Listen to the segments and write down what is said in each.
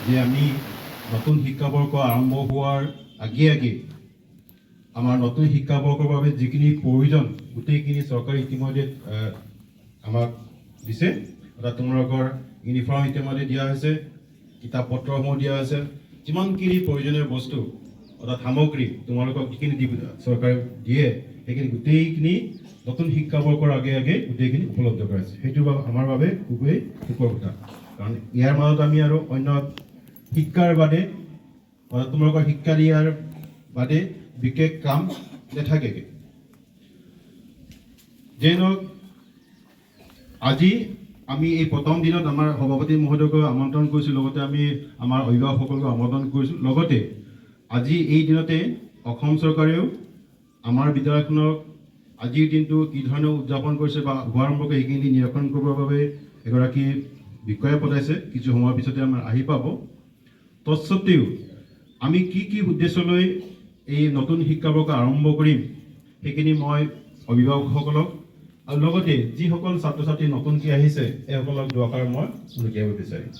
যে আমি নতুন শিক্ষাবৰ্ষ আৰম্ভ হোৱাৰ আগে আমাৰ নতুন শিক্ষাবৰ্ষৰ বাবে যিখিনি প্ৰয়োজন গোটেইখিনি চৰকাৰে ইতিমধ্যে আমাক দিছে। অৰ্থাৎ তোমালোকৰ ইউনিফৰ্ম ইতিমধ্যে দিয়া হৈছে, কিতাপ পত্ৰসমূহ দিয়া হৈছে, যিমানখিনি প্ৰয়োজনীয় বস্তু অৰ্থাৎ সামগ্ৰী তোমালোকক যিখিনি চৰকাৰে দিয়ে সেইখিনি গোটেইখিনি নতুন শিক্ষাবৰ্ষৰ আগে গোটেইখিনি উপলব্ধ কৰাইছে। সেইটো আমাৰ বাবে খুবেই সুখৰ কথা, কাৰণ ইয়াৰ মাজত আমি আৰু অন্য শিক্ষাৰ বাদে তোমালোকৰ শিক্ষা দিয়াৰ বাদে বিশেষ কাম নাথাকেগৈ। যেই নহওক আজি আমি এই প্ৰথম দিনত আমাৰ সভাপতি মহোদয়ক আমন্ত্ৰণ কৰিছোঁ, লগতে আমি আমাৰ অভিভাৱকসকলক আমন্ত্ৰণ কৰিছোঁ। লগতে আজি এই দিনতে অসম চৰকাৰেও আমাৰ বিদ্যালয়খনক আজিৰ দিনটো কি ধৰণে উদযাপন কৰিছে বা শুভাৰম্ভকে সেইখিনি নিৰীক্ষণ কৰিবৰ বাবে এগৰাকী বিষয়া পঠাইছে। কিছু সময়ৰ পিছতে আমাৰ আহি পাব। তৎসত্ত্বেও আমি কি উদ্দেশ্য লৈ এই নতুন শিক্ষাবৰ্ষ আৰম্ভ কৰিম সেইখিনি মই অভিভাৱকসকলক আৰু লগতে যিসকল ছাত্ৰ ছাত্ৰী নতুনকৈ আহিছে এইসকলক দুআষাৰ মই লুকিয়াব বিচাৰিম।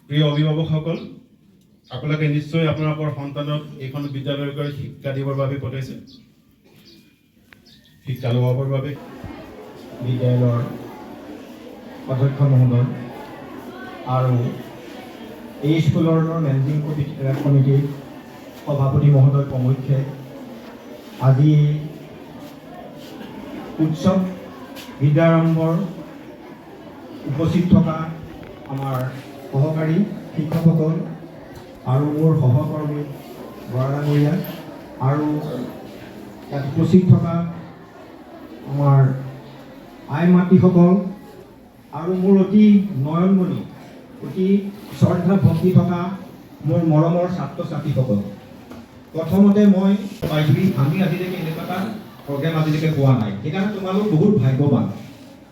প্ৰিয় অভিভাৱকসকল, আপোনালোকে নিশ্চয় আপোনালোকৰ সন্তানক এইখন বিদ্যালয়ৰ শিক্ষা দিবৰ বাবে পঠাইছে, শিক্ষা লোৱাবৰ বাবে। বিদ্যালয়ৰ অধ্যক্ষ মহোদয় আৰু এই স্কুলৰ মেনেজিং কমিটিৰ সভাপতি মহোদয় প্ৰমুখ্যে আজি উৎসৱ বিদ্যাৰম্ভৰ উপস্থিত থকা আমাৰ সহকাৰী শিক্ষকসকল আৰু মোৰ সহকৰ্মী বৰাডাঙৰীয়া আৰু ইয়াত উপস্থিত থকা আমাৰ আই মাতৃসকল আৰু মোৰ অতি নয়নমণি অতি শ্ৰদ্ধা ভক্তি থকা মোৰ মৰমৰ ছাত্ৰ ছাত্ৰীসকল, প্ৰথমতে মই পাইছোঁ আমি আজিলৈকে এনেকুৱা এটা প্ৰগ্ৰেম আজিলৈকে পোৱা নাই। সেইকাৰণে তোমালোক বহুত ভাগ্যৱান।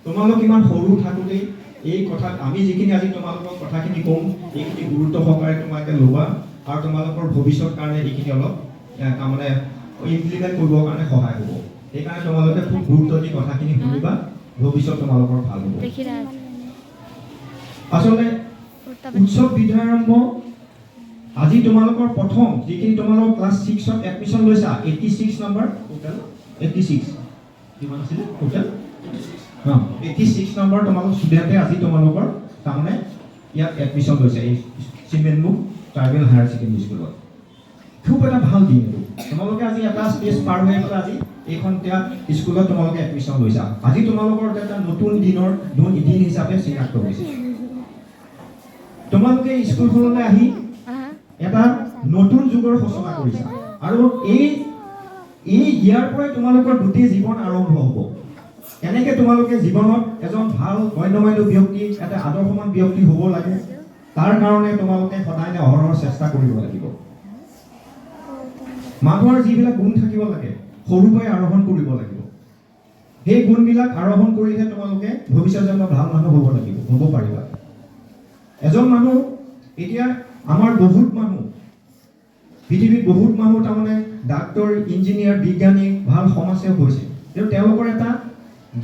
তোমালোক ইমান সৰু থাকোঁতেই এই কথাত আমি যিখিনি আজি তোমালোকৰ কথাখিনি কওঁ এইখিনি গুৰুত্ব সহকাৰে তোমালোকে ল'বা আৰু তোমালোকৰ ভৱিষ্যত কাৰণে এইখিনি অলপ তাৰমানে ইমপ্লিমেণ্ট কৰিবৰ কাৰণে সহায় হ'ব। সেইকাৰণে তোমালোকে খুব গুৰুত্ব দি কথাখিনি শুনিবা, ভৱিষ্যত তোমালোকৰ ভাল হ'ব। আচলতে উৎসৱ বিদ্যাৰম্ভ আজি তোমালোকৰ প্ৰথম যিখিনি তোমালোকৰ ক্লাছ 6ত এডমিশ্যন লৈছা 86 নম্বৰ টোটেল 86 কিমান আছিল টোটেল 86 নম্বৰ তোমালোক ষ্টুডেণ্টে আজি তোমালোকৰ তাৰমানে ইয়াত এডমিশ্যন লৈছে এই চিমেনমুখ ট্ৰাইবেল হায়াৰ ছেকেণ্ডেৰী স্কুলত। খুব এটা ভাল দিন এইটো। তোমালোকে আজি এটা ষ্টেজ পাৰ হৈ পেলাই আজি এইখন এতিয়া স্কুলত তোমালোকে এডমিশ্যন লৈছা। আজি তোমালোকৰ এটা নতুন দিনৰ দিন হিচাপে চিনাক্ত হৈছে। তোমালোকে স্কুলখনলৈ আহি এটা নতুন যুগৰ সূচনা কৰিছা আৰু এই ইয়াৰ পৰাই তোমালোকৰ গোটেই জীৱন আৰম্ভ হ'ব। এনেকৈ তোমালোকে জীৱনত এজন ভাল গণ্যমান্য ব্যক্তি, এটা আদৰ্শৱান ব্যক্তি হ'ব লাগে। তাৰ কাৰণে তোমালোকে সদায় অহৰহ চেষ্টা কৰিব লাগিব। মানুহৰ যিবিলাক গুণ থাকিব লাগে সৰুৰ পৰাই আৰোহণ কৰিব লাগিব। সেই গুণবিলাক আৰোহণ কৰিলে তোমালোকে ভৱিষ্যত এজন ভাল মানুহ হ'ব পাৰিবা। এজন মানুহ এতিয়া আমাৰ বহুত মানুহ পৃথিৱীত বহুত মানুহ তাৰমানে ডাক্তৰ, ইঞ্জিনিয়াৰ, বিজ্ঞানী, ভাল সমাজসেৱক হৈছে, কিন্তু তেওঁলোকৰ এটা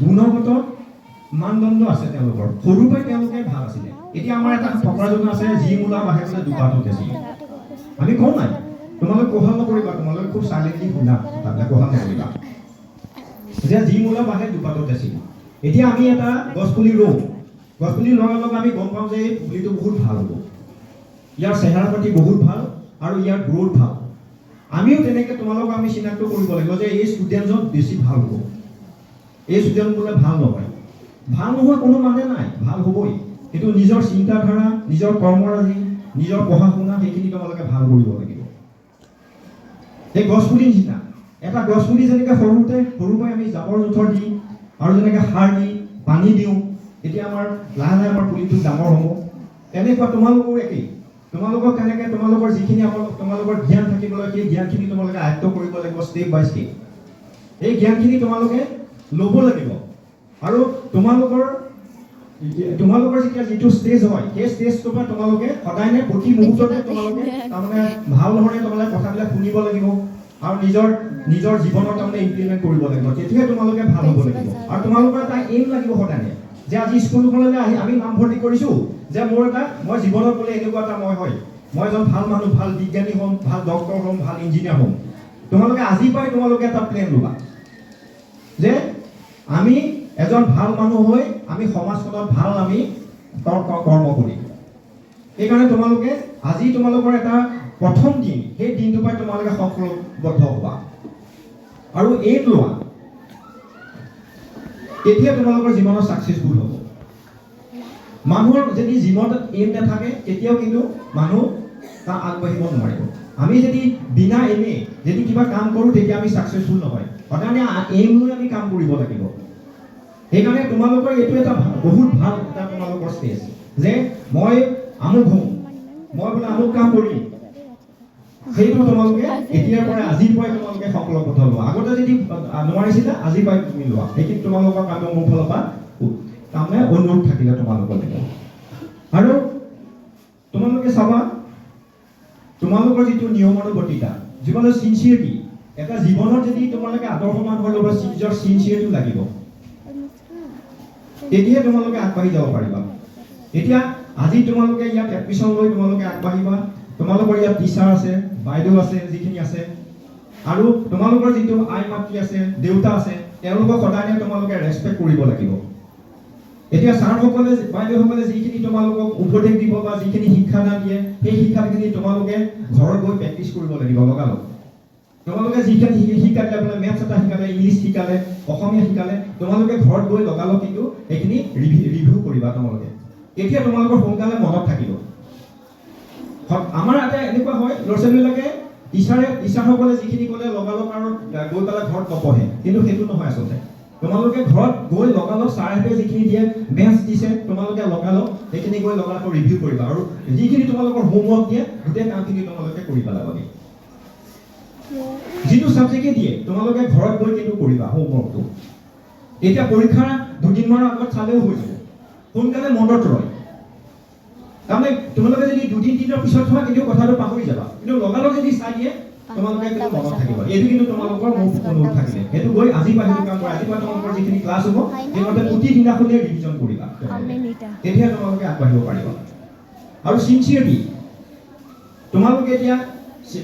গুণগত মানদণ্ড আছে। তেওঁলোকৰ সৰুৰ পৰাই তেওঁলোকে ভাল আছিলে। এতিয়া আমাৰ এটা ফকৰাযোজনা আছে, যি মূলা বাঢ়ে বোলে দুপাতত বেছি। আমি কওঁ নাই তোমালোকে কোহাল নকৰিবা, তোমালোকে খুব চাইলেণ্টলি শুনা কথাবিলাক, কোহাল নকৰিবা। এতিয়া যি মূলা বাঢ়ে দুপাতত বেছি। এতিয়া আমি এটা গছপুলি ৰুওঁ, গছপুলি লগাৰ লগে আমি গম পাওঁ যে এই পুলিটো বহুত ভাল হ'ব, ইয়াৰ চেহেৰা পাতি বহুত ভাল আৰু ইয়াৰ গ্ৰোথ ভাল। আমিও তেনেকৈ তোমালোকক আমি চিনাক্ত কৰিব লাগিব যে এই ষ্টুডেণ্টজন বেছি ভাল হ'ব, এই ষ্টুডেণ্ট বোলে ভাল নহয়। ভাল নোহোৱা কোনো মানে নাই, ভাল হ'বই। কিন্তু নিজৰ চিন্তাধাৰা, নিজৰ কৰ্মৰাজি, নিজৰ পঢ়া শুনা সেইখিনি তোমালোকে ভাল কৰিব লাগিব। এই গছপুলিৰ নিচিনা এটা গছপুলি যেনেকৈ সৰুৰ পৰাই আমি জাবৰ জোঁথৰ দি আৰু যেনেকৈ সাৰ দি পানী দিওঁ, এতিয়া আমাৰ লাহে লাহে আমাৰ পুলিটো ডাঙৰ হ'ব। তেনেকুৱা তোমালোকৰো একেই। তোমালোকক তেনেকৈ তোমালোকৰ যিখিনি তোমালোকৰ জ্ঞান থাকিব লাগে সেই জ্ঞানখিনি তোমালোকে আয়ত্ব কৰিব লাগিব ষ্টেপ বাই ষ্টেপ। এই জ্ঞানখিনি তোমালোকে ল'ব লাগিব আৰু তোমালোকৰ যেতিয়া যিটো ষ্টেজ হয় সেই ষ্টেজটোৰ পৰা তোমালোকে সদায় প্ৰতি মুহূৰ্ততে তোমালোকে তাৰমানে ভাল ধৰণে তোমালোকে কথাবিলাক শুনিব লাগিব আৰু নিজৰ জীৱনত তাৰমানে ইমপ্লিমেণ্ট কৰিব লাগিব। তেতিয়াহে তোমালোকে ভাল হ'ব লাগিব আৰু তোমালোকৰ এটা এইম লাগিব সদায় যে আজি স্কুলখনলৈ আহি আমি নামভৰ্তি কৰিছোঁ যে মই জীৱনত বোলে এনেকুৱা এটা মই এজন ভাল মানুহ, ভাল বিজ্ঞানী হ'ম, ভাল ডক্টৰ হ'ম, ভাল ইঞ্জিনিয়াৰ হ'ম। তোমালোকে আজিৰ পৰাই তোমালোকে এটা প্লেন ল'বা যে আমি এজন ভাল মানুহ হৈ আমি সমাজখনত ভাল আমি কৰ্ম কৰিম। সেইকাৰণে তোমালোকে আজি তোমালোকৰ এটা প্ৰথম দিন, সেই দিনটোৰ পৰাই তোমালোকে সংকল্পবদ্ধ হ'বা আৰু এইম লোৱা, তেতিয়া তোমালোকৰ জীৱনত ছাকচেছফুল হ'ব। মানুহৰ যদি জীৱনত এইম নাথাকে তেতিয়াও কিন্তু মানুহ তাক আগবাঢ়িব নোৱাৰিব। আমি যদি বিনা এইমে যদি কিবা কাম কৰোঁ তেতিয়া আমি ছাকচেছফুল নহয়। সদায় এইম লৈ আমি কাম কৰিব লাগিব। সেইকাৰণে তোমালোকৰ এইটো এটা বহুত ভাল এটা তোমালোকৰ ষ্টেজ যে মই আমুক হ'ম, মই বোলে আমুক কাম কৰিম। সেইটো তোমালোকে এতিয়াৰ পৰা আজিৰ পৰাই তোমালোকে সংকল্পবদ্ধ লোৱা। আগতে যদি নোৱাৰিছিলা আজিৰ পৰাই তুমি লোৱা। সেইখিনি তোমালোকৰ কামৰ মোৰ ফালৰ পৰা তাৰমানে অনুৰোধ থাকিলে তোমালোকৰ লগত। আৰু তোমালোকে চাবা তোমালোকৰ যিটো নিয়মানুবৰ্তিতা, জীৱনৰ চিনচিয়াৰিটি, এটা জীৱনত যদি তোমালোকে আদৰ্শমান হৈ ল'ব নিজৰ চিনচিয়াৰিটি লাগিব, তেতিয়াহে তোমালোকে আগবাঢ়ি যাব পাৰিবা। এতিয়া আজি তোমালোকে ইয়াত এডমিশ্যন লৈ তোমালোকে আগবাঢ়িবা। তোমালোকৰ ইয়াত টিচাৰ আছে, বাইদেউ আছে, যিখিনি আছে, আৰু তোমালোকৰ যিটো আই মাতৃ আছে, দেউতা আছে, তেওঁলোকক সদায় তোমালোকে ৰেচপেক্ট কৰিব লাগিব। এতিয়া ছাৰসকলে, বাইদেউসকলে যিখিনি তোমালোকক উপদেশ দিব বা যিখিনি শিক্ষাদান দিয়ে, সেই শিক্ষাখিনি তোমালোকে ঘৰত গৈ প্ৰেক্টিচ কৰিব লাগিব লগালগ। তোমালোকে যিখিনি শিকালে, বোলে মেথছ এটা শিকালে, ইংলিছ শিকালে, অসমীয়া শিকালে, তোমালোকে ঘৰত গৈ লগালগ কিন্তু এইখিনি ৰিভিউ কৰিবা তোমালোকে। তেতিয়া তোমালোকৰ সোনকালে মনত থাকিব। আমাৰ ইয়াতে এনেকুৱা হয়, ল'ৰা ছোৱালীবিলাকে টিচাৰসকলে যিখিনি ক'লে লগালগ আৰু গৈ পেলাই ঘৰত নপঢ়ে, কিন্তু সেইটো নহয় আচলতে। তোমালোকে ঘৰত গৈ লগালগ ছাৰহঁতে যিখিনি দিয়ে, মেথছ দিছে, তোমালোকে লগালগ সেইখিনি গৈ লগালগ ৰিভিউ কৰিবা আৰু যিখিনি তোমালোকৰ হোমৱৰ্ক দিয়ে গোটেই কামখিনি তোমালোকে কৰি পেলাব লাগে। যিটো ছাবজেক্টে দিয়ে তোমালোকে ঘৰত গৈ কিন্তু কৰিবা হোমৱৰ্কটো। এতিয়া পৰীক্ষাৰ দুদিনমানৰ আগত চালেও হৈ যাব, সোনকালে মনত ৰয়। তাৰমানে তোমালোকে যদি দুদিন দিনৰ পিছত হয় কিন্তু কথাটো পাহৰি যাবা, কিন্তু লগালগ যদি চাই দিয়ে তোমালোকে কিন্তু মনত থাকিব। এইটো কিন্তু তোমালোকৰ মোৰ অনুৰোধ থাকিলে সেইটো গৈ আজি পৰা সেইটো কাম কৰা। আজিৰপৰা তোমালোকৰ যিখিনি ক্লাছ হ'ব সেইমতে প্ৰতিদিনাখনে ৰিভিজন কৰিবা, তেতিয়া তোমালোকে আগবাঢ়িব পাৰিবা। আৰু চিনচিয়াৰিটি, তোমালোকে এতিয়া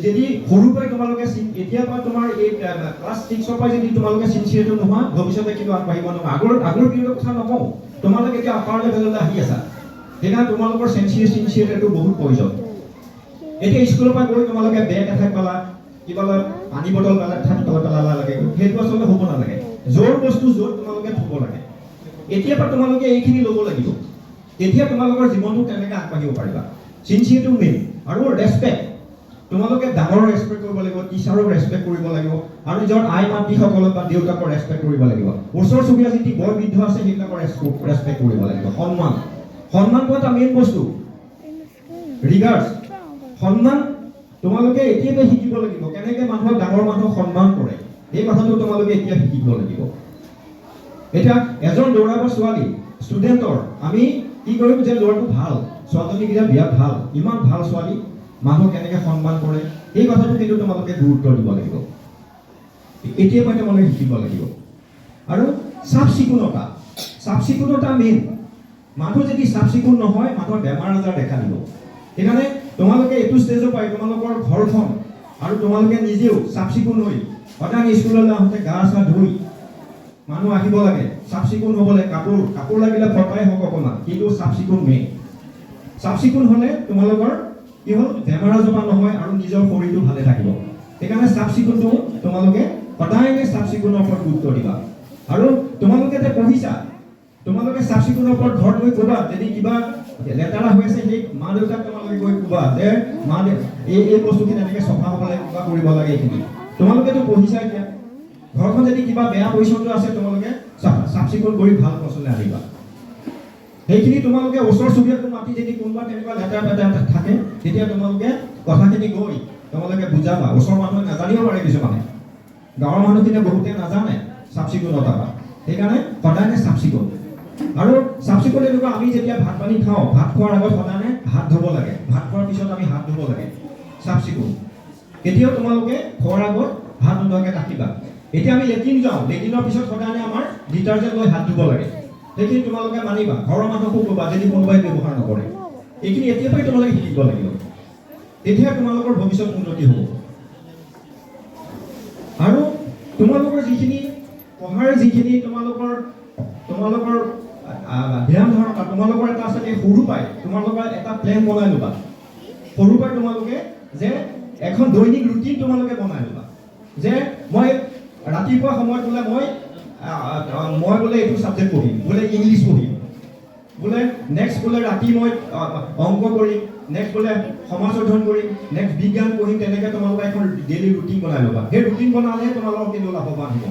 যদি সৰুৰ পৰাই তোমালোকে এতিয়াৰ পৰা তোমাৰ এই ক্লাছ 6ৰ পৰা যদি তোমালোকে চিনচিয়াৰিটি নোহোৱা, ভৱিষ্যতে কিন্তু আগবাঢ়িব নোৱাৰা। আগৰ পিৰিয়ডৰ কথা নকওঁ, তোমালোকে এতিয়া আপাৰ লেভেললৈ আহি আছা, সেইকাৰণে তোমালোকৰ চিনচিয়াৰিটিটো বহুত প্ৰয়োজন। এতিয়া স্কুলৰ পৰা গৈ তোমালোকে বেগ এঠাইত পালা, কিবা পানী বটল পেলালা লাগে, সেইটো আচলতে হ'ব নালাগে। য'ৰ বস্তু য'ত তোমালোকে থ'ব লাগে, এতিয়াৰ পৰা তোমালোকে এইখিনি ল'ব লাগিব, তেতিয়া তোমালোকৰ জীৱনটো তেনেকৈ আগবাঢ়িব পাৰিবা। চিনচিয়াৰিটি মেইন। আৰু ৰেচপেক্ট, তোমালোকে ডাঙৰক ৰেচপেক্ট কৰিব লাগিব, টিচাৰক ৰেচপেক্ট কৰিব লাগিব, আৰু নিজৰ আই মাতৃসকলক বা দেউতাকক ৰেচপেক্ট কৰিব লাগিব। ওচৰ চুবুৰীয়া যি বৰ বৃদ্ধ আছে সেইবিলাকৰ ৰেচপেক্ট কৰিব লাগিব। সন্মানটো এটা মেইন বস্তু। ৰিগাৰ্ডছ, সন্মান তোমালোকে এতিয়াই শিকিব লাগিব। কেনেকৈ মানুহক, ডাঙৰ মানুহক সন্মান কৰে এই কথাটো তোমালোকে এতিয়া শিকিব লাগিব। এতিয়া এজন ল'ৰা বা ছোৱালী ষ্টুডেণ্টৰ আমি কি কৰিম যে ল'ৰাটো ভাল, ছোৱালীজনীকেইটা বিৰাট ভাল, ইমান ভাল ছোৱালী, মানুহক কেনেকৈ সন্মান কৰে এই কথাটো কিন্তু তোমালোকে গুৰুত্ব দিব লাগিব। এতিয়াৰ পৰা তোমালোকে শিকিব লাগিব। আৰু চাফ চিকুণতা মেইন। মানুহ যদি চাফ চিকুণ নহয়, মানুহৰ বেমাৰ আজাৰ দেখা দিব। সেইকাৰণে তোমালোকে এইটো ষ্টেজৰ পৰাই তোমালোকৰ ঘৰখন আৰু তোমালোকে নিজেও চাফ চিকুণ হৈ সদায় স্কুললৈ আহোঁতে গা চা ধুই মানুহ আহিব লাগে। চাফ চিকুণ হ'বলৈ কাপোৰ লাগিলে ফটাই হওক অকণমান, কিন্তু চাফ চিকুণ মেইন। চাফ চিকুণ হ'লে তোমালোকৰ কি হ'ল, বেমাৰ আজাৰ নহয় আৰু নিজৰ শৰীৰটো ভালে থাকিব। সেইকাৰণে চাফ চিকুণটো তোমালোকে সদায় চাফ চিকুণৰ ওপৰত গুৰুত্ব দিবা। আৰু তোমালোকে যে পঢ়িছা, তোমালোকে চাফ চিকুণৰ ওপৰত ঘৰত গৈ ক'বা, যদি কিবা লেতেৰা হৈ আছে সেই মা দেউতাক তোমালোকে গৈ ক'বা যে মা দেউতা এই বস্তুখিনি এনেকৈ চফা হ'ব লাগে, কিবা কৰিব লাগে। এইখিনি তোমালোকেতো পঢ়িছা। এতিয়া ঘৰখন যদি কিবা বেয়া পৰিচ্ছন্ন আছে তোমালোকে চাফ চিকুণ কৰি ভাল পচলে আনিবা। সেইখিনি তোমালোকে ওচৰ চুবুৰীয়াটো মাতি যদি কোনোবা তেনেকুৱা লেতেৰা থাকে তেতিয়া তোমালোকে কথাখিনি গৈ তোমালোকে বুজাবা। ওচৰৰ মানুহে নাজানিব পাৰে, কিছুমানে গাঁৱৰ মানুহখিনিয়ে বহুতে নাজানে চাফ চিকুণতা। সেইকাৰণে সদায় চাফ চিকুণ। আৰু চাফ চিকুণ এনেকুৱা, আমি যেতিয়া ভাত পানী খাওঁ, ভাত খোৱাৰ আগত সদায় হাত ধুব লাগে, ভাত খোৱাৰ পিছত আমি হাত ধুব লাগে। চাফ চিকুণ। কেতিয়াও তোমালোকে খোৱাৰ আগত হাত নোধোৱাকৈ ৰাখিবা। এতিয়া আমি লেট্ৰিন যাওঁ, লেট্ৰিনৰ পিছত সদায় আমাৰ ডিটাৰজেণ্ট লৈ হাত ধুব লাগে। সেইখিনি তোমালোকে মানিবা, ঘৰৰ মানুহকো ক'বা যদি কোনোবাই ব্যৱহাৰ নকৰে। এইখিনি এতিয়াৰ পৰাই তোমালোকে শিকিব লাগিব, তেতিয়া তোমালোকৰ ভৱিষ্যত উন্নতি হ'ব। আৰু তোমালোকৰ যিখিনি পঢ়াৰ যিখিনি তোমালোকৰ ধ্যান ধাৰণা, তোমালোকৰ এটা আছে সৰু পাই তোমালোকৰ এটা প্লেন বনাই ল'বা। সৰু পাই তোমালোকে যে এখন দৈনিক ৰুটিন তোমালোকে বনাই ল'বা, যে মই ৰাতিপুৱা সময়ত বোলে মই বোলে এইটো ছাবজেক্ট পঢ়িম, বোলে ইংলিছ পঢ়িম, বোলে নেক্সট বোলে ৰাতি মই অংক কৰিম, নেক্সট বোলে সমাজ অধ্যয়ন কৰিম, নেক্সট বিজ্ঞান পঢ়িম। তেনেকৈ তোমালোকে এখন ডেইলি ৰুটিন বনাই ল'বা। সেই ৰুটিন বনালে তোমালোকৰ কিন্তু লাভৱান হ'ব।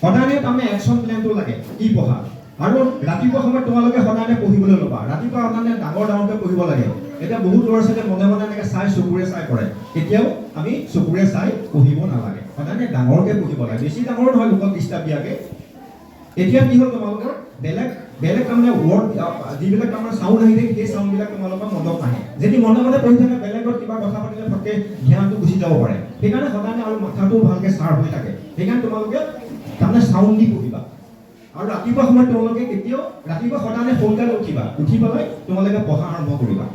সদায় তাৰমানে একশ্যন প্লেনটো লাগে কি পঢ়া। আৰু ৰাতিপুৱা সময়ত তোমালোকে সদায় পঢ়িবলৈ ল'বা। ৰাতিপুৱা সদায় ডাঙৰকৈ পঢ়িব লাগে। এতিয়া বহুত ল'ৰা ছোৱালীয়ে মনে মনে এনেকৈ চকুৰে চাই পঢ়ে। কেতিয়াও আমি চকুৰে চাই পঢ়িব নালাগে, সদায় ডাঙৰকৈ পঢ়িব লাগে, বেছি ডাঙৰ নহয় লোকক ডিষ্টাৰ্ব দিয়াকৈ। এতিয়া কি হ'ল, তোমালোকৰ বেলেগ তাৰমানে ৱৰ্ড যিবিলাক তাৰমানে চাউণ্ড আহি থাকে, সেই চাউণ্ডবিলাক তোমালোকৰ মনত নাহে। যদি মনে মনে পঢ়ি থাকে, বেলেগত কিবা কথা পাতিলে ফটকৈ ধ্যানটো গুচি যাব পাৰে। সেইকাৰণে সদায় আৰু মাথাটো ভালকৈ চাৰ্প হৈ থাকে। সেইকাৰণে তোমালোকে তাৰমানে চাউণ্ড দি পঢ়িবা। আৰু ৰাতিপুৱা সময়ত তোমালোকে কেতিয়াও ৰাতিপুৱা সদায় সোনকালে উঠিবা, উঠি পেলাই তোমালোকে পঢ়া আৰম্ভ কৰিবা।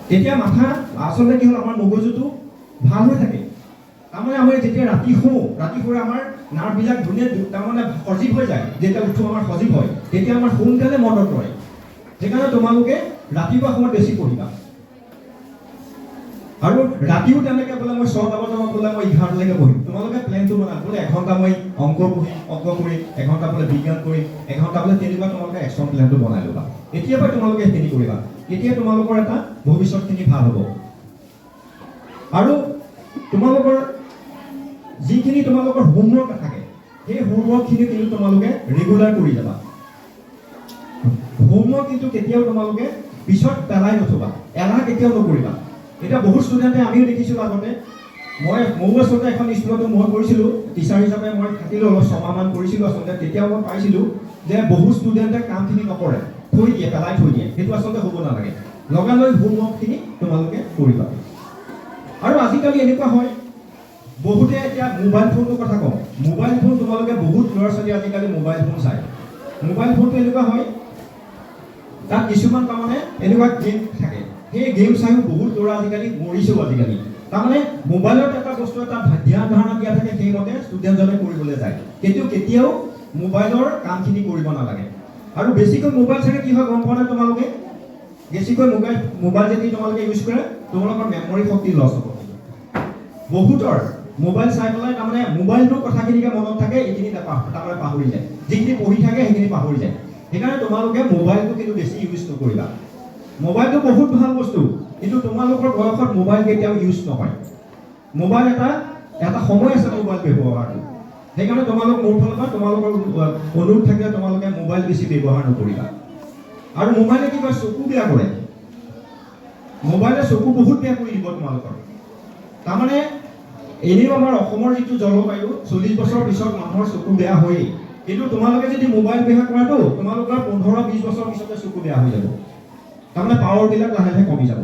তেতিয়া মাথা আচলতে কি হ'ল, আমাৰ মগজুটো ভাল হৈ থাকে। তাৰমানে আমি যেতিয়া ৰাতি শুই আমাৰ নাৰ্ভবিলাক ধুনীয়া তাৰমানে সজীৱ হৈ যায়। যেতিয়া উঠো আমাৰ সজীৱ হয়, তেতিয়া আমাৰ সোনকালে মনত ৰয়। সেইকাৰণে তোমালোকে ৰাতিপুৱা সময়ত বেছি পঢ়িবা। আৰু ৰাতিও তেনেকৈ বোলে মই 6টা বজাৰ বোলে মই 11টালৈকে পঢ়িম। তোমালোকে প্লেনটো বনাল, বোলে এঘণ্টা মই অংক কৰিম, এঘণ্টা বোলে বিজ্ঞান কৰিম, এঘণ্টা বোলে তেনেকুৱা তোমালোকে একশ্যন প্লেনটো বনাই ল'বা। এতিয়াৰ পৰা তোমালোকে সেইখিনি কৰিবা, তেতিয়া তোমালোকৰ এটা ভৱিষ্যতখিনি ভাল হ'ব। আৰু তোমালোকৰ যিখিনি তোমালোকৰ হোমৱৰ্ক থাকে, সেই হোমৱৰ্কখিনি কিন্তু তোমালোকে ৰেগুলাৰ কৰি যাবা। হোমৱৰ্ক কিন্তু কেতিয়াও তোমালোকে পিছত পেলাই নথবা, এলাহ কেতিয়াও নকৰিবা। এতিয়া বহুত ষ্টুডেণ্টে আমিও দেখিছিলোঁ আগতে, ময়ো আচলতে এখন স্কুলতো মই কৰিছিলোঁ, টিচাৰ হিচাপে মই থাকিলোঁ, অলপ 6 মাহমান কৰিছিলোঁ আচলতে। তেতিয়াও মই পাইছিলোঁ যে বহুত ষ্টুডেণ্টে কামখিনি নকৰে, পেলাই থৈ দিয়ে। সেইটো আচলতে হ'ব নালাগে। লগালগ হোমৱৰ্কখিনি তোমালোকে কৰিবা। আৰু আজিকালি এনেকুৱা হয়, বহুতে এতিয়া মোবাইল ফোনটোৰ কথা কওঁ। মোবাইল ফোন তোমালোকে বহুত ল'ৰা ছোৱালী আজিকালি মোবাইল ফোন চায়। মোবাইল ফোনটো এনেকুৱা হয়, তাত কিছুমান তাৰমানে এনেকুৱা গেম থাকে, সেই গেম চাইও বহুত ল'ৰা আজিকালি মৰিছেও আজিকালি। তাৰমানে মোবাইলত এটা বস্তু এটা ধ্যান ধাৰণা দিয়া থাকে, সেইমতে ষ্টুডেণ্টজনে কৰিবলৈ যায়। কিন্তু কেতিয়াও মোবাইলৰ কামখিনি কৰিব নালাগে। আৰু বেছিকৈ মোবাইল চালে কি হয় গম পোৱা নে তোমালোকে? বেছিকৈ মোবাইল যদি তোমালোকে ইউজ কৰে, তোমালোকৰ মেমৰি শক্তি লছ হ'ব। বহুতৰ মোবাইল চাই পেলাই তাৰমানে মোবাইলটোৰ কথাখিনিকে মনত থাকে, এইখিনি তাৰমানে পাহৰি যায়। যিখিনি পঢ়ি থাকে সেইখিনি পাহৰি যায়। সেইকাৰণে তোমালোকে মোবাইলটো কিন্তু বেছি ইউজ নকৰিবা। মোবাইলটো বহুত ভাল বস্তু, কিন্তু তোমালোকৰ বয়সত মোবাইল কেতিয়াও ইউজ নহয়। মোবাইল এটা সময় আছে মোবাইল ব্যৱহাৰটো। সেইকাৰণে তোমালোক মোৰ ফালৰ পৰা তোমালোকৰ অনুৰোধ থাকিলে তোমালোকে মোবাইল বেছি ব্যৱহাৰ নকৰিবা। আৰু মোবাইলে কি কয়, চকু বেয়া কৰে। মোবাইলে চকু বহুত বেয়া কৰি দিব তোমালোকৰ। তাৰমানে এনেও আমাৰ অসমৰ যিটো জলবায়ু, 40 বছৰৰ পিছত মানুহৰ চকু বেয়া হয়েই। কিন্তু তোমালোকে যদি মোবাইল ব্যৱহাৰ কৰাটো, তোমালোকৰ 15-20 বছৰৰ পিছতে চকু বেয়া হৈ যাব। তাৰমানে পাৱাৰবিলাক লাহে লাহে কমি যাব।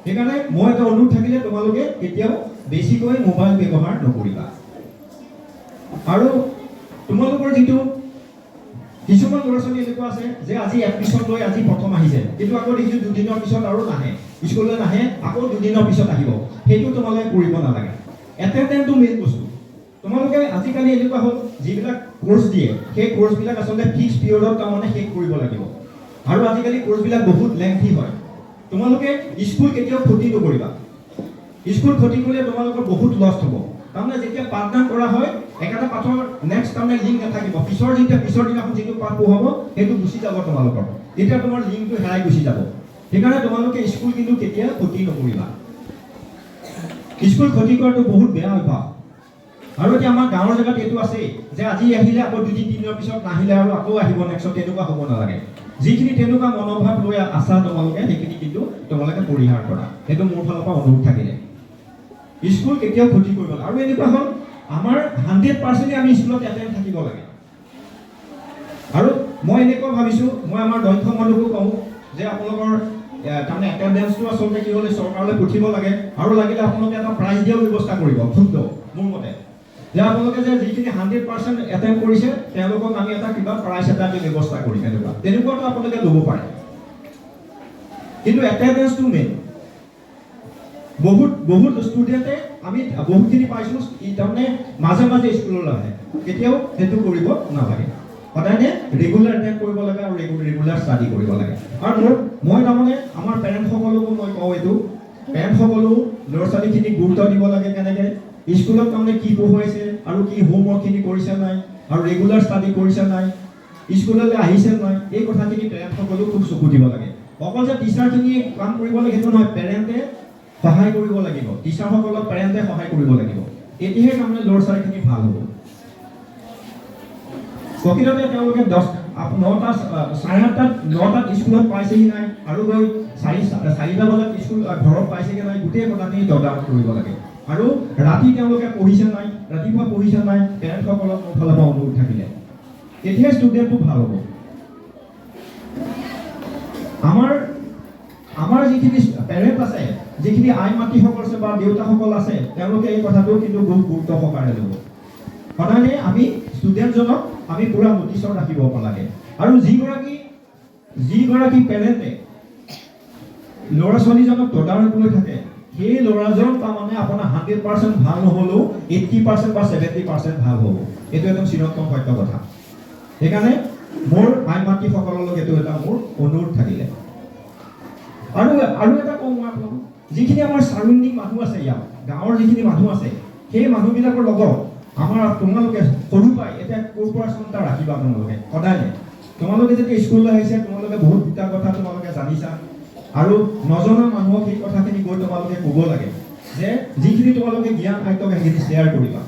সেইকাৰণে মই এটা অনুৰোধ থাকিলে তোমালোকে কেতিয়াও বেছিকৈ মোবাইল ব্যৱহাৰ নকৰিবা। আৰু তোমালোকৰ যিটো কিছুমান ল'ৰা ছোৱালী এনেকুৱা আছে যে আজি এডমিশ্যন লৈ আজি প্ৰথম আহিছে, কিন্তু আকৌ দেখিছোঁ 2 দিনৰ পিছত আৰু নাহে, স্কুললৈ নাহে, আকৌ 2 দিনৰ পিছত আহিব। সেইটো তোমালোকে কৰিব নালাগে। এটেণ্ডেন্সটো মেইন বস্তু। তোমালোকে আজিকালি এনেকুৱা হ'ল, যিবিলাক কোৰ্চ দিয়ে, সেই কোৰ্চবিলাক আচলতে ফিক্স পিৰিয়ডত তাৰমানে শেষ কৰিব লাগিব। আৰু আজিকালি কোৰ্চবিলাক বহুত লেংথি হয়। তোমালোকে স্কুল কেতিয়াও ক্ষতি নকৰিবা। স্কুল ক্ষতি কৰিলে তোমালোকৰ বহুত লষ্ট হ'ব। তাৰমানে যেতিয়া পাঠদান কৰা হয়, একেটা পাঠৰ নেক্সট তাৰমানে লিংক নাথাকিব। পিছৰ দিনাখন যিটো পাঠ পঢ়াব, সেইটো গুচি যাব তোমালোকৰ। তেতিয়া তোমাৰ লিংকটো হেৰাই গুচি যাব। সেইকাৰণে তোমালোকে স্কুল কিন্তু কেতিয়াও ক্ষতি নকৰিবা। স্কুল ক্ষতি কৰাটো বহুত বেয়া অভ্যাস। আৰু এতিয়া আমাৰ গাঁৱৰ জেগাত এইটো আছেই যে আজি আহিলে আকৌ 2-3 দিনৰ পিছত নাহিলে আৰু আকৌ আহিব নেক্সট। তেনেকুৱা হ'ব নালাগে। যিখিনি তেনেকুৱা মনোভাৱ লৈ আছা তোমালোকে, সেইখিনি কিন্তু তোমালোকে পৰিহাৰ কৰা। সেইটো মোৰ ফালৰ পৰা অনুৰোধ থাকিলে। স্কুল কেতিয়াও ক্ষতি কৰিব নালাগে। আৰু এনেকুৱা হ'ল, আমাৰ 100% আমি স্কুলত এটেণ্ড থাকিব লাগে। আৰু মই এনেকুৱা ভাবিছোঁ, মই আমাৰ দক্ষ মানুহকো কওঁ যে আপোনালোকৰ তাৰমানে এটেণ্ডেন্সটো আচলতে কি হ'লে চৰকাৰলৈ পঠিয়াব লাগে। আৰু লাগিলে আপোনালোকে এটা প্ৰাইজ দিয়াৰ ব্যৱস্থা কৰিব, ক্ষুদ্ৰ মোৰ মতে। যে আপোনালোকে যে যিখিনি 100% এটেম্প কৰিছে তেওঁলোকক আমি এটা কিবা প্ৰাইজ এটা ব্যৱস্থা কৰিম তেনেকুৱাটো আপোনালোকে ল'ব পাৰে কিন্তু এটেন্ডেন্সটো মেইন বহুত ষ্টুডেণ্টে আমি বহুতখিনি পাইছোঁ তাৰমানে মাজে মাজে স্কুললৈ আহে কেতিয়াও সেইটো কৰিব নালাগে সদায় ৰেগুলাৰ এটেণ্ড কৰিব লাগে আৰু ৰেগুলাৰ ষ্টাডি কৰিব লাগে আৰু মই তাৰমানে আমাৰ পেৰেণ্টসকলকো মই কওঁ এইটো পেৰেণ্টসকলেও ল'ৰা ছোৱালীখিনিক গুৰুত্ব দিব লাগে কেনেকৈ স্কুলত তাৰমানে কি পঢ়ুৱাইছে আৰু কি হোমৱৰ্কখিনি কৰিছে নাই আৰু ৰেগুলাৰ ষ্টাডি কৰিছে নাই স্কুললৈ আহিছে নাই এই কথাখিনি পেৰেণ্টসকলেও খুব চকু দিব লাগে অকল যে টিচাৰখিনি কাম কৰিব লাগে সেইটো নহয় পেৰেণ্টে সহায় কৰিব লাগিব টিচাৰসকলক পেৰেণ্টে সহায় কৰিব লাগিব তেতিয়াহে তাৰমানে ল'ৰা ছোৱালীখিনি ভাল হ'ব প্ৰকৃততে তেওঁলোকে 9:30 স্কুলত পাইছেহি নাই আৰু গৈ 4টা বজাত স্কুল ঘৰত পাইছেগৈ নাই গোটেই কথাখিনি তদাৰক কৰিব লাগে আৰু ৰাতি তেওঁলোকে পঢ়িছে নাই ৰাতিপুৱা পঢ়িছে নাই পেৰেণ্টসকলক মোৰ ফালৰ পৰা অনুৰোধ থাকিলে তেতিয়া ষ্টুডেণ্টটো ভাল হ'ব আমাৰ যিখিনি পেৰেণ্ট আছে যিখিনি আই মাতৃসকল আছে বা দেউতাসকল আছে তেওঁলোকে এই কথাটো কিন্তু বহুত গুৰুত্ব সহকাৰে ল'ব সদায় আমি ষ্টুডেণ্টজনক আমি পুৰা নটিচত ৰাখিব লাগে আৰু যিগৰাকী পেৰেণ্টে ল'ৰা ছোৱালীজনক তদাৰক লৈ থাকে সেই ল'ৰাজন তাৰমানে আপোনাৰ 100% ভাল নহ'লেও 80% বা 70% ভাল হ'ব এইটো একদম চিৰন্তন সত্য কথা সেইকাৰণে মোৰ আই মাতৃসকলক এইটো এটা মোৰ অনুৰোধ থাকিলে আৰু এটা কওঁ মই আপোনালোক যিখিনি আমাৰ চাৰাউণ্ডিং মানুহ আছে ইয়াত গাঁৱৰ যিখিনি মানুহ আছে সেই মানুহবিলাকৰ লগত তোমালোকে সৰু পাই এতিয়া কৰ্পৰেশ্যন এটা ৰাখিবা সদায় তোমালোকে যেতিয়া স্কুললৈ আহিছে তোমালোকে বহুত দুটা কথা তোমালোকে জানিছা আৰু নজনা মানুহক সেই কথাখিনি গৈ তোমালোকে ক'ব লাগে যে যিখিনি তোমালোকে জ্ঞান আয়ত্ব সেইখিনি শ্বেয়াৰ কৰিবা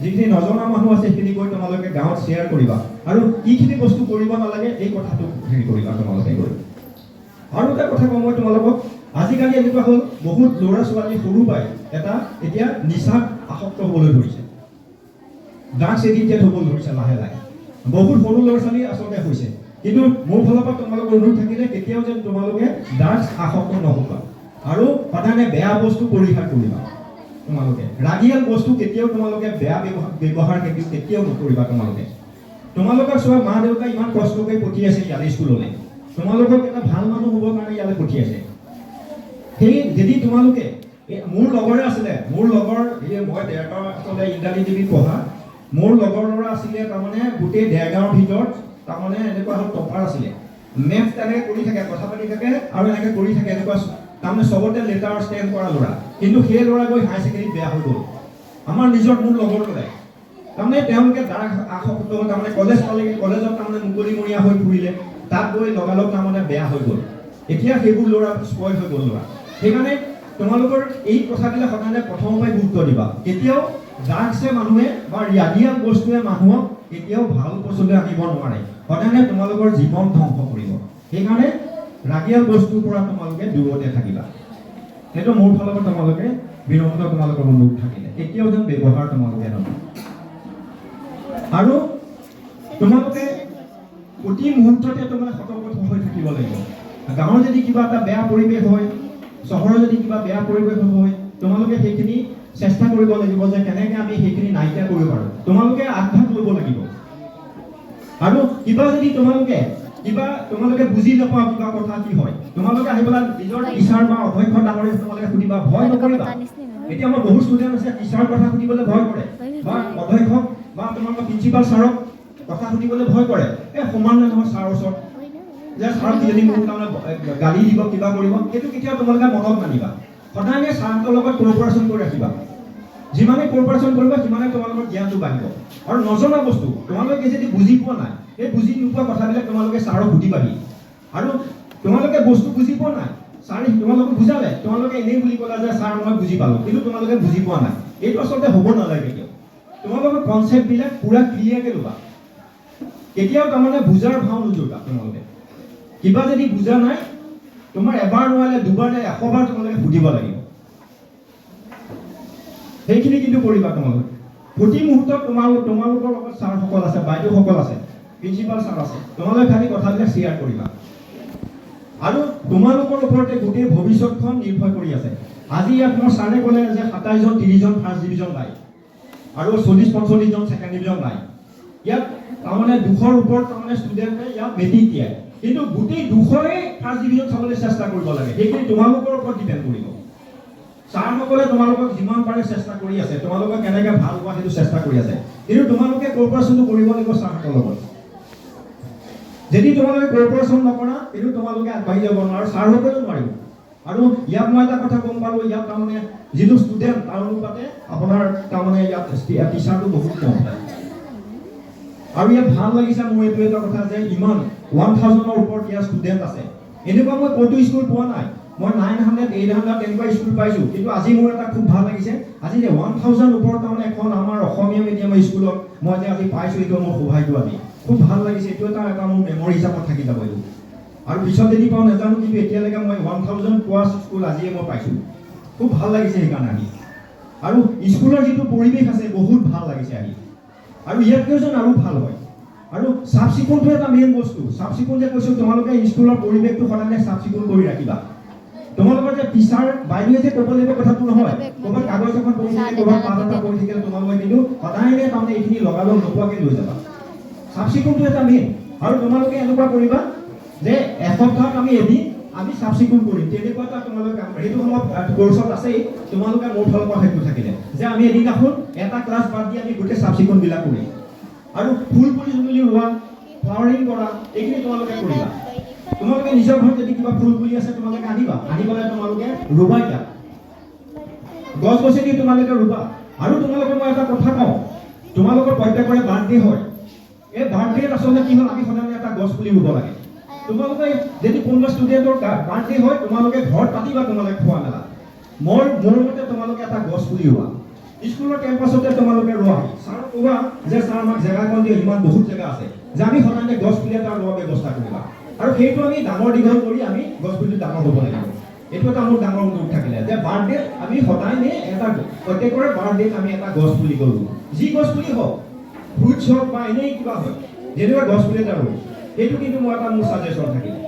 যিখিনি নজনা মানুহ আছে সেইখিনি গৈ তোমালোকে গাঁৱত শ্বেয়াৰ কৰিবা আৰু কিখিনি বস্তু কৰিব নালাগে এই কথাটো হেৰি কৰিবা তোমালোকে গৈ আৰু এটা কথা কওঁ মই তোমালোকক আজিকালি এনেকুৱা হ'ল বহুত ল'ৰা ছোৱালী সৰু পাই এটা এতিয়া নিচাত আসক্ত হ'বলৈ ধৰিছে ড্ৰাগছ এডিক্টেড হ'বলৈ ধৰিছে লাহে লাহে বহুত সৰু ল'ৰা ছোৱালী আচলতে হৈছে কিন্তু মোৰ ফালৰ পৰা তোমালোকৰ অনুৰোধ থাকিলে কেতিয়াও যেন তোমালোকে ড্ৰাগছ আসক্ত নহ'বা আৰু সদায় বেয়া বস্তু পৰিহাৰ কৰিবা তোমালোকে ৰাগিয়াল বস্তু কেতিয়াও তোমালোকে বেয়া ব্যৱহাৰ কেতিয়াও নকৰিবা তোমালোকে চোৱা মা দেউতাই ইমান কষ্ট কৰি পঠিয়াইছে ইয়ালৈ স্কুললৈ তোমালোকক এটা ভাল মানুহ হ'বৰ কাৰণে ইয়ালৈ পঠিয়াইছে সেই যদি তোমালোকে মোৰ লগৰে আছিলে মোৰ লগৰ মই দেৰগাঁও আচলতে ইংৰাজী টিভিত পঢ়া মোৰ লগৰ ল'ৰা আছিলে তাৰমানে গোটেই দেৰগাঁৱৰ ভিতৰত তাৰমানে এনেকুৱা হ'ল টপাৰ আছিলে মেথ তেনেকৈ কৰি থাকে কথা পাতি থাকে আৰু এনেকৈ কৰি থাকে এনেকুৱা তাৰমানে চবতে লেটাৰ ষ্টেণ্ড কৰা ল'ৰা কিন্তু সেই ল'ৰা গৈ হাই ছেকেণ্ডেৰীত বেয়া হৈ গ'ল আমাৰ নিজৰ মোৰ লগৰ ল'ৰাই তাৰমানে তেওঁলোকে দ্বাৰা আসক্ত হ'ল তাৰমানে কলেজ পালেগৈ কলেজত তাৰমানে মুকলিমূৰীয়া হৈ ফুৰিলে তাত গৈ লগালগ তাৰমানে বেয়া হৈ গ'ল এতিয়া সেইবোৰ ল'ৰা স্পইল হৈ গ'ল ল'ৰা সেইকাৰণে তোমালোকৰ এই কথাবিলাক সদায় প্ৰথমৰ পৰাই গুৰুত্ব দিবা কেতিয়াও ড্ৰাগছে মানুহে বা ৰাগিয়াল বস্তুৱে মানুহক কেতিয়াও ভাল পথলৈ আনিব নোৱাৰে সদায় তোমালোকৰ জীৱন ধ্বংস কৰিব সেইকাৰণে ৰাগিয়াল বস্তুৰ পৰা তোমালোকে দূৰতে থাকিবা সেইটো মোৰ ফালৰ পৰা তোমালোকে বিনম্ৰ তোমালোকৰ অনুৰোধ থাকিলে কেতিয়াও যেন ব্যৱহাৰ তোমালোকে নকৰা আৰু তোমালোকে প্ৰতি মুহূৰ্ততে তোমালোকে সতৰ্ক হৈ থাকিব লাগিব গাঁৱৰ যদি কিবা এটা বেয়া পৰিৱেশ হয় চহৰৰ যদি কিবা বেয়া পৰিৱেশ হয় তোমালোকে সেইখিনি চেষ্টা কৰিব লাগিব যে কেনেকৈ আমি সেইখিনি নাইকিয়া কৰিব পাৰোঁ তোমালোকে আগভাগ ল'ব লাগিব আৰু কিবা যদি তোমালোকে বুজি নাপাওঁ কিবা কথা কি হয় তোমালোকে আহি পেলাই নিজৰ টিচাৰ বা অধ্যক্ষ ডাঙৰীক তোমালোকে সুধিবা ভয় নকৰিবা এতিয়া আমাৰ বহুত ষ্টুডেণ্ট আছে টিচাৰৰ কথা সুধিবলৈ ভয় কৰে বা অধ্যক্ষক বা তোমালোকৰ প্ৰিন্সিপাল ছাৰক কথা সুধিবলৈ ভয় কৰে সমান নহয় ছাৰৰ ওচৰত যে ছাৰক কিজানি মোৰ তাৰমানে গালি দিব কিবা কৰিব সেইটো কেতিয়াও তোমালোকে মনত নানিবা সদায় ছাৰহঁতৰ লগত কোঅপাৰেশ্যন কৰি ৰাখিবা যিমানে কোঅপাৰেশ্যন কৰিবা সিমানে তোমালোকৰ জ্ঞানটো বাঢ়িব আৰু নজনা বস্তু তোমালোকে যদি বুজি পোৱা নাই এই বুজি নোপোৱা কথাবিলাক তোমালোকে ছাৰক সুধিবাহি আৰু তোমালোকে বস্তু বুজি পোৱা নাই ছাৰে তোমালোকক বুজালে তোমালোকে এনেই বুলি ক'লা যে ছাৰ মই বুজি পালোঁ কিন্তু তোমালোকে বুজি পোৱা নাই এইটো আচলতে হ'ব নালাগে কেতিয়াও তোমালোকৰ কনচেপ্টবিলাক পুৰা ক্লিয়াৰকৈ ল'বা কেতিয়াও তাৰমানে বুজাৰ ভাও নোযোগা তোমালোকে কিবা যদি বুজা নাই তোমাৰ এবাৰ নোৱাৰিলে দুবাৰ নাই 100 বাৰ তোমালোকে সুধিব লাগিব সেইখিনি কিন্তু কৰিবা তোমালোকে প্ৰতি মুহূৰ্তত তোমালোকৰ লগত ছাৰসকল আছে বাইদেউসকল আছে প্ৰিন্সিপাল ছাৰ আছে তোমালোকে খালি কথাবিলাক শ্বেয়াৰ কৰিবা আৰু তোমালোকৰ ওপৰতে গোটেই ভৱিষ্যতখন নিৰ্ভৰ কৰি আছে আজি ইয়াত মোৰ ছাৰে ক'লে যে 27জন 30জন ফাৰ্ষ্ট ডিভিজন পায় আৰু 40-45 জন ছেকেণ্ড ডিভিজন নাই ইয়াত তাৰমানে 200ৰ ওপৰত তাৰমানে ষ্টুডেণ্টে ইয়াত মেট্ৰিক দিয়ে কিন্তু গোটেই 200ৰে ফাৰ্ষ্ট ডিভিজন চাবলৈ চেষ্টা কৰিব লাগে সেইখিনি তোমালোকৰ ওপৰত ডিপেণ্ড কৰিব ছাৰসকলে তোমালোকক যিমান পাৰে চেষ্টা কৰি আছে তোমালোকে কেনেকৈ ভাল হোৱা সেইটো চেষ্টা কৰি আছে কিন্তু তোমালোকে কোঅপাৰেশ্যনটো কৰিব লাগিব ছাৰহঁতৰ লগত যদি তোমালোকে কোঅপাৰেশ্যন নকৰা কিন্তু তোমালোকে আগবাঢ়ি যাব নোৱাৰা ছাৰসকলেও নোৱাৰিব আৰু ইয়াত মই এটা কথা গম পালোঁ ইয়াত তাৰমানে যিটো ষ্টুডেণ্ট তাৰ অনুপাতে আপোনাৰ তাৰমানে ইয়াত টিচাৰটো বহুত কম আৰু ইয়াত ভাল লাগিছে মোৰ এইটো এটা কথা যে ইমান 1000ৰ ওপৰত ইয়াত ষ্টুডেণ্ট আছে এনেকুৱা মই ক'তো স্কুল পোৱা নাই মই 900 800 তেনেকুৱা স্কুল পাইছোঁ কিন্তু আজি মোৰ এটা খুব ভাল লাগিছে আজি যে 1000 ওপৰত তাৰমানে এখন আমাৰ অসমীয়া মিডিয়ামৰ স্কুলত মই যে আজি পাইছোঁ এইটো মোৰ সৌভাগ্য আজি খুব ভাল লাগিছে এইটো এটা মোৰ মেমৰি হিচাপত থাকি যাব এইটো আৰু পিছত যদি পাওঁ নাজানো কিন্তু এতিয়ালৈকে মই 1000 প্লাছ স্কুল আজিয়ে মই পাইছোঁ খুব ভাল লাগিছে সেইকাৰণে আহি আৰু স্কুলৰ যিটো পৰিৱেশ আছে বহুত ভাল লাগিছে আহি আৰু ইয়াতকৈ যেন আৰু ভাল হয় আৰু চাফ চিকুণটো এটা মেইন বস্তু চাফ চিকুণ যে কৈছোঁ তোমালোকে স্কুলৰ পৰিৱেশটো সদায় চাফ চিকুণ কৰি ৰাখিবা তোমালোকৰ যে টিচাৰ বাইদেৱে যে ক'ব লাগিব কথাটো নহয় ক'ৰবাত কাগজ এখন পঢ়ি থাকে ক'ৰবাত পাত এটা পঢ়ি থাকে তোমালোকে কিন্তু সদায় তাৰমানে এইখিনি লগালগ নোপোৱাকৈ লৈ যাবা চাফ চিকুণটো এটা মেইন আৰু তোমালোকে এনেকুৱা কৰিবা যে এসপ্তাহত আমি এদিন আমি চাফ চিকুণ কৰিম তেনেকুৱা এটা তোমালোকে কাম সেইটো সময়ত কোৰ্চত আছেই তোমালোকে মোৰ ফালৰ পৰা সেইটো থাকিলে যে আমি এদিনাখন এটা ক্লাছ বাদ দি আমি গোটেই চাফ চিকুণবিলাক কৰিম আৰু ফুল পুলি ৰোৱা ফ্লাৱাৰিং কৰা এইখিনি তোমালোকে কৰিবা তোমালোকে নিজৰ ঘৰত যদি কিবা ফুল পুলি আছে তোমালোকে আনিবা আনি পেলাই তোমালোকে ৰুবা ইয়াত গছ গছনি তোমালোকে ৰুবা আৰু তোমালোকে মই এটা কথা কওঁ তোমালোকৰ প্ৰত্যেকৰে বাৰ্থডে হয় এই বাৰ্থডেত আচলতে কি হ'ল আমি সদায় এটা গছ পুলি ৰুব লাগে তোমালোকে যদি কোনোবা ষ্টুডেণ্টৰ বাৰ্থডে হয় তোমালোকে ঘৰত পাতিবা তোমালোকে খোৱা মেলা মোৰ মতে তোমালোকে এটা গছ পুলি ৰোৱা স্কুলৰ কেম্পাছতে তোমালোকে ৰোৱা ছাৰক ক'বা যে ছাৰ আমাক জেগাকণ দিয়ে ইমান বহুত জেগা আছে যে আমি সদায় গছ পুলি এটা ৰোৱাৰ ব্যৱস্থা কৰিবা আৰু সেইটো আমি ডাঙৰ দীঘল কৰি আমি গছ পুলিটো ডাঙৰ হ'ব লাগিব এইটো এটা মোৰ ডাঙৰ উদ্যোগ থাকিলে যে বাৰ্থডে আমি সদায় এটা প্ৰত্যেকৰে বাৰ্থডেত আমি এটা গছ পুলি কৰোঁ যি গছ পুলি হওক ফ্ৰুটছ হওক বা এনেই কিবা হওক যেনেকুৱা গছ পুলি এটা ৰোওঁ সেইটো কিন্তু মোৰ এটা মোৰ ছাজেশ্যন থাকিলে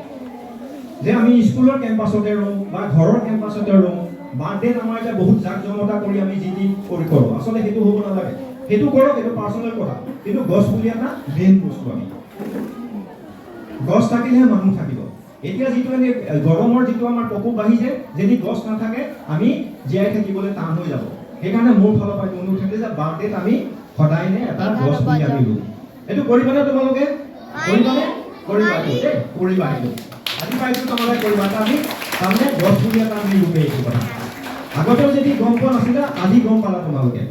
যে আমি স্কুলৰ কেম্পাছতে ৰোওঁ বা ঘৰৰ কেম্পাছতে ৰোওঁ বাৰ্থডেত আমাৰ এতিয়া বহুত জাক জমতা কৰি আমি যি কৰোঁ আচলতে সেইটো হ'ব নালাগে সেইটো কৰক সেইটো পাৰ্চনেল কথা কিন্তু গছ পুলি এটা মেইন বস্তু আমি গছ থাকিলেহে মানুহ থাকিব এতিয়া যিটো আমি গৰমৰ যিটো আমাৰ প্ৰকোপ বাঢ়িছে যদি গছ নাথাকে আমি জীয়াই থাকিবলৈ টান হৈ যাব সেইকাৰণে মোৰ ফালৰ পৰা অনুৰোধ থাকে যে বাৰ্থডেত আমি সদায় এটা গছ পুলি আমি ৰোওঁ এইটো কৰিবানে তোমালোকে কৰিবা সেইটো আজি পাইছোঁ তোমালোকে কৰিবা এটা আমি তাৰমানে গছ পুলি এটা আমি ৰুপে এইটো কথা আগতেও যদি গম পোৱা নাছিলে আজি গম পালা তোমালোকে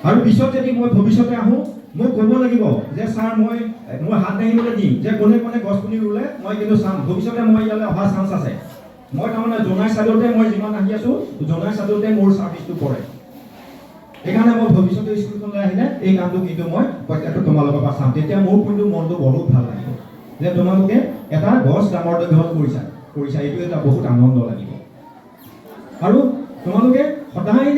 আৰু পিছত যদি মই ভৱিষ্যতে আহোঁ মোক ক'ব লাগিব যে ছাৰ মই হাত দাঙিবলৈ দিম যে কোনে কোনে গছ পুলি ৰুলে মই কিন্তু চাম ভৱিষ্যতে মই ইয়ালৈ অহা চান্স আছে মই তাৰমানে জনাই চাইডতে মই যিমান আহি আছোঁ জনাই চাইডতে মোৰ ছাৰ্ভিচটো পৰে সেইকাৰণে মই ভৱিষ্যতে স্কুলখনলৈ আহিলে এই কামটো কিন্তু মই প্ৰত্যেকটো তোমালোকৰ পৰা চাম তেতিয়া মোৰ কিন্তু মনটো বহুত ভাল লাগিব যে তোমালোকে এটা গছ ডাঙৰ দীঘল কৰিছা এইটো এটা বহুত আনন্দ লাগিব আৰু তোমালোকে সদায়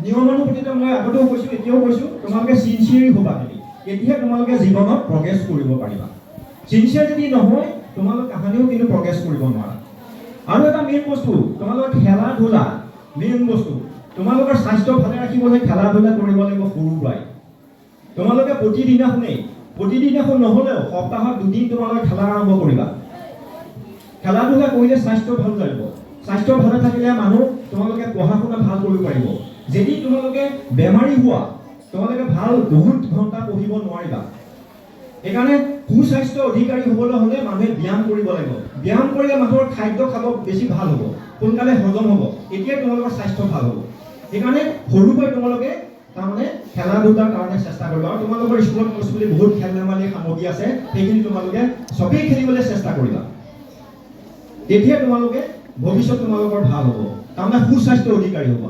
নিয়মানুৱৰ্তিতা মই আগতেও কৈছোঁ এতিয়াও কৈছোঁ তোমালোকে চিনচিয়াৰি হ'বা তেতিয়াহে তোমালোকে জীৱনত প্ৰগ্ৰেছ কৰিব পাৰিবা চিনচিয়াৰ যদি নহয় তোমালোক কাহানিও কিন্তু প্ৰগ্ৰেছ কৰিব নোৱাৰা আৰু এটা মেইন বস্তু তোমালোকৰ খেলা ধূলা মেইন বস্তু তোমালোকৰ স্বাস্থ্য ভালে ৰাখিবলৈ খেলা ধূলা কৰিব লাগিব সৰুৰ পৰাই তোমালোকে প্ৰতিদিনাখন নহ'লেও সপ্তাহত 2 দিন তোমালোকে খেলা আৰম্ভ কৰিবা খেলা ধূলা কৰিলে স্বাস্থ্য ভাল লাগিব স্বাস্থ্য ভালে থাকিলে মানুহ তোমালোকে পঢ়া শুনা ভাল কৰিব পাৰিব যদি তোমালোকে বেমাৰী হোৱা তোমালোকে ভাল বহুত ঘণ্টা পঢ়িব নোৱাৰিবা সেইকাৰণে সুস্বাস্থ্য অধিকাৰী হ'বলৈ হ'লে মানুহে ব্যায়াম কৰিব লাগিব ব্যায়াম কৰিলে মানুহৰ খাদ্য খাব বেছি ভাল হ'ব সোনকালে হজম হ'ব এতিয়া তোমালোকৰ স্বাস্থ্য ভাল হ'ব সেইকাৰণে সৰুৰ পৰাই তোমালোকে তাৰমানে খেলা ধূলাৰ কাৰণে চেষ্টা কৰিবা আৰু তোমালোকৰ স্কুলত কৈছোঁ বুলি বহুত খেল ধেমালি সামগ্ৰী আছে সেইখিনি তোমালোকে চবেই খেলিবলৈ চেষ্টা কৰিবা তেতিয়া তোমালোকে ভৱিষ্যত তোমালোকৰ ভাল হ'ব তাৰমানে সুস্বাস্থ্য অধিকাৰী হ'ব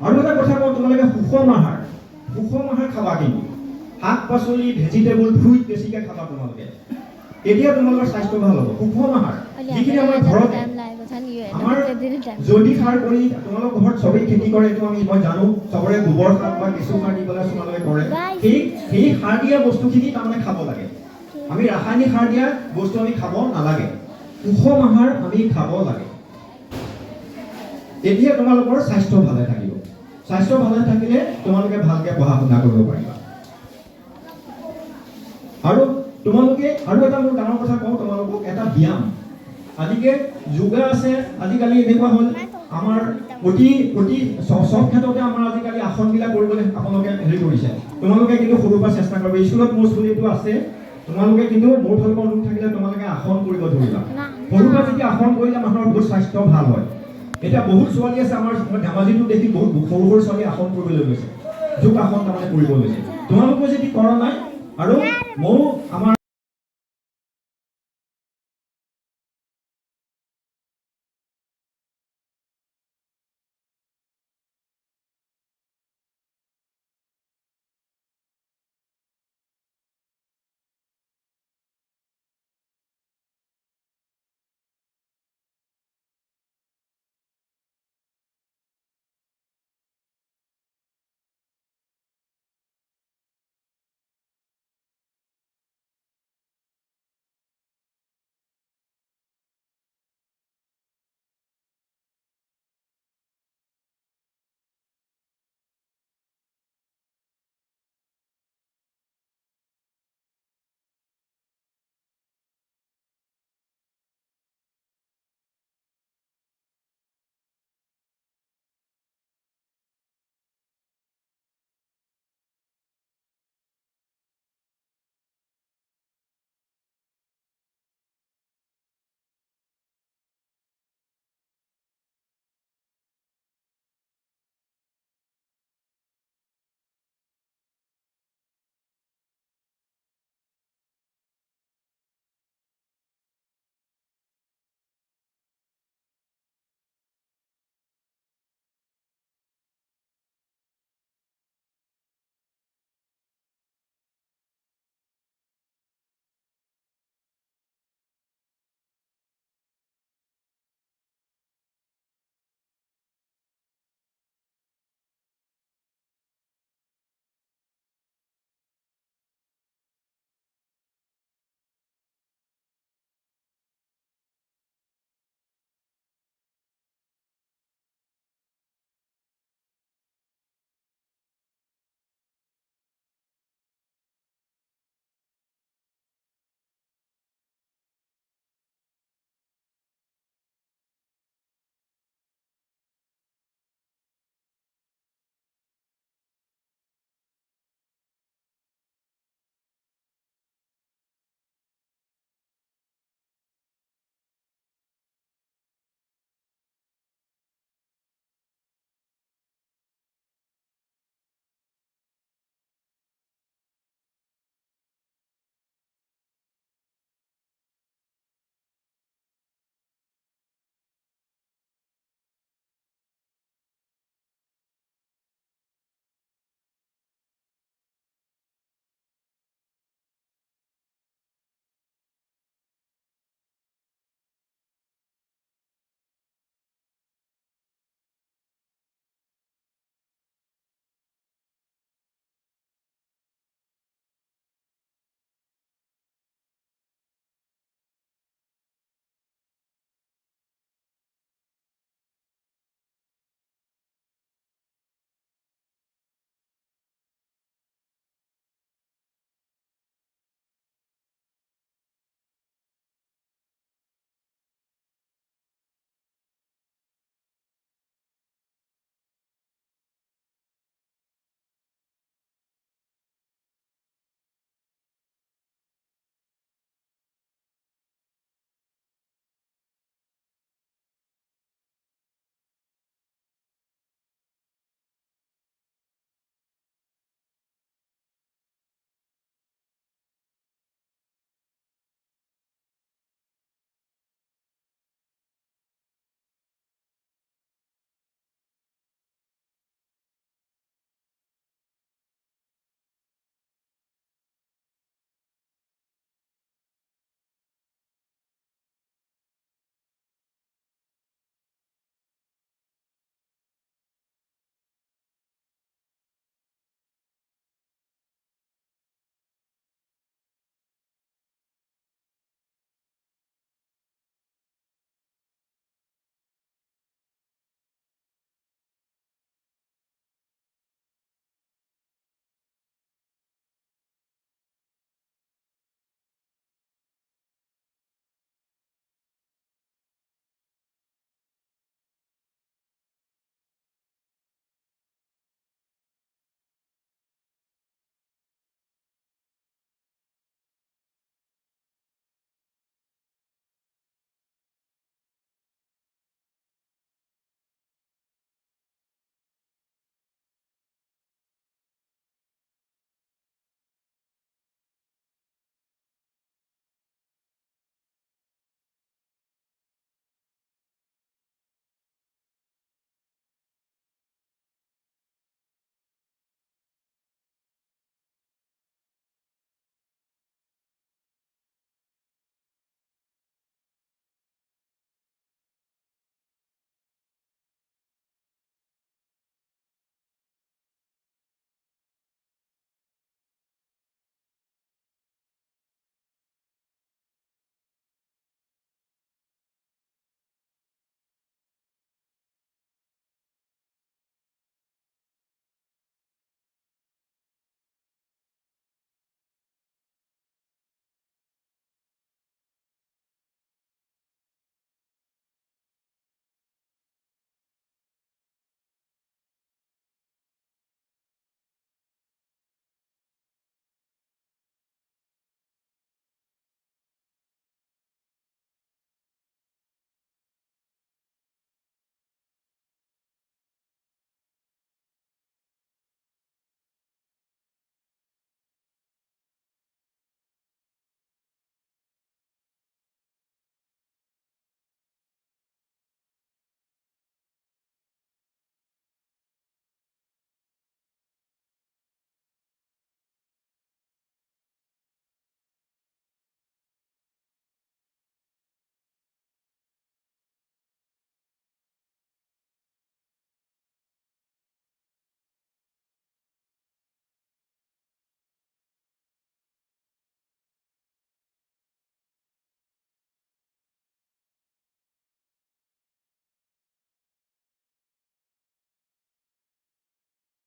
আৰু এটা কথা কওঁ তোমালোকে সুষম আহাৰ খাবা কিন্তু শাক পাচলি ভেজিটেবল ফ্ৰুট বেছিকৈ খাবা তোমালোকে তেতিয়া তোমালোকৰ স্বাস্থ্য ভাল হ'ব সুষম আহাৰ যিখিনি আমাৰ ঘৰত আমাৰ জৈৱিক সাৰ কৰি তোমালোকৰ ঘৰত চবেই খেতি কৰে এইটো মই জানো চবৰে গোবৰ সাৰ বা কেঁচু সাৰ দি পেলাই তোমালোকে কৰে সেই সাৰ দিয়া বস্তুখিনি তাৰমানে খাব লাগে আমি ৰাসায়নিক সাৰ দিয়া বস্তু আমি খাব নালাগে সুষম আহাৰ আমি খাব লাগে তেতিয়া তোমালোকৰ স্বাস্থ্য ভালে থাকিব স্বাস্থ্য ভালে থাকিলে তোমালোকে ভালকে পঢ়া শুনা কৰিব পাৰিবা আৰু তোমালোকে আৰু এটা মোৰ ডাঙৰ কথা কওঁ তোমালোকক এটা ব্যায়াম আজিকে যোগা আছে আজিকালি এনেকুৱা হ'ল আমাৰ প্ৰতি সব ক্ষেত্ৰতে আমাৰ আজিকালি আসনবিলাক কৰিবলৈ আপোনালোকে হেৰি কৰিছে তোমালোকে কিন্তু সৰুৰ পৰা চেষ্টা কৰিবা স্কুলত মোৰ স্কুলটো আছে তোমালোকে কিন্তু মোৰ ফালৰ পৰা অনুৰোধ থাকিলে তোমালোকে আসন কৰিব ধৰিবা সৰুৰ পৰা যেতিয়া আসন কৰিলে মানুহৰ বহুত স্বাস্থ্য ভাল হয় এটা বহুত ছোৱালী আছে আমাৰ ধেমাজিটো দেখি বহুত সৰু সৰু ছোৱালী আসন কৰিবলৈ লৈছে যোগ আসন তাৰমানে কৰিব লৈছে তোমালোকে যদি কৰা নাই আৰু ময়ো আমাৰ